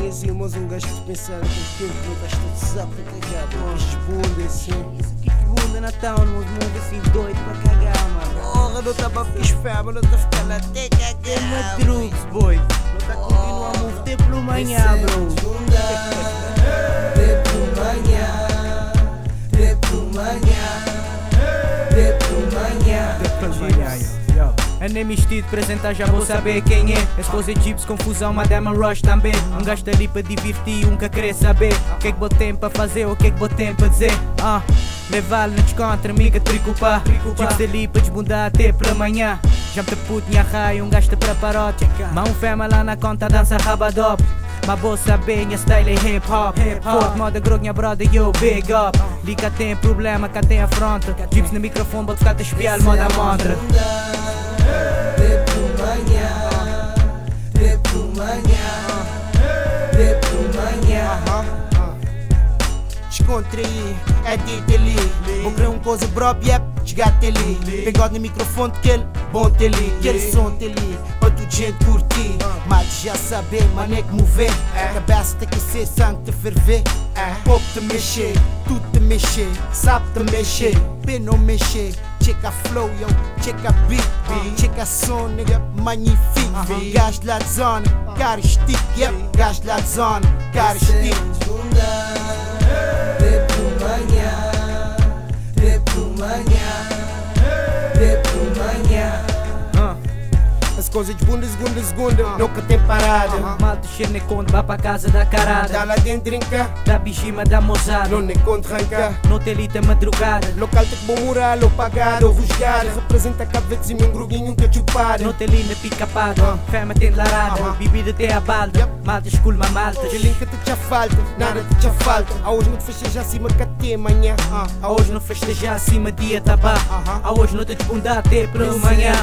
tem assim, mas um gajo que pensar que tempo não estás todo sapo a cagar, bro. Estes bunda assim. Isso aqui que bunda na town, mas mundo assim doido para cagar, mano. Porra, não estava a ficar fé, mas não está a ficar lá até cagar. É madrugs, boy. Não está a continuar a mover pelo manhã, bro. Enemistid, apresentar já vou saber quem é. Expose chips, confusão, Madame Rush também. Um gajo tá ali para divertir, um que querer saber o que é que vou tempo para fazer, o que é que vou tempo para dizer. Me vale, não descontra, amiga, tricupar. Chips ali para desbundar até para amanhã. Já me te puto, minha raio, um gajo te preparote. Mas um fema lá na conta dança rabadop. Mas vou saber, minha style é hip hop. Forte, moda grog, minha brother, yo, big up. Liga tem problema, cá tem afronta. Chips no microfone, vou ficar te espiar, moda montra. Descontraí, é dito ali. Vou criar uma coisa própria, yep, desgate ali. Pegado no microfone que ele, bom te ali. Aquele som te ali, para tu gente curtir. Mas já saber, mano é que mover. Cabeça tem que ser sangue te ferver. Pouco te mexer, tudo te mexer. Sabe te mexer, bem não mexer. Check a flow, yo, check a beat, check a som, nigga, magnifique. Gás lá de zona, cara stick, yep, gás lá de zona, cara stick. As coisas de segunda, nunca tem parada. Mal de cheiro nem conto, vá para casa da carada. Dá lá dentro trinca, Da bicima da mozada. não nem conto ranca. Não tem lita madrugada. Local tem que bom moral, ou pagado, ou rusgado. Representa cabetes e um gruguinho que chupado. Não tem linha pica-pada. Fama tem larada. Bebida tem a balda. Malta esculma malta. De link te já falta, nada te já falta. A hoje não te festeja acima que até amanhã. A hoje não festeja acima dia tá bá. A hoje não te desbundar até para amanhã.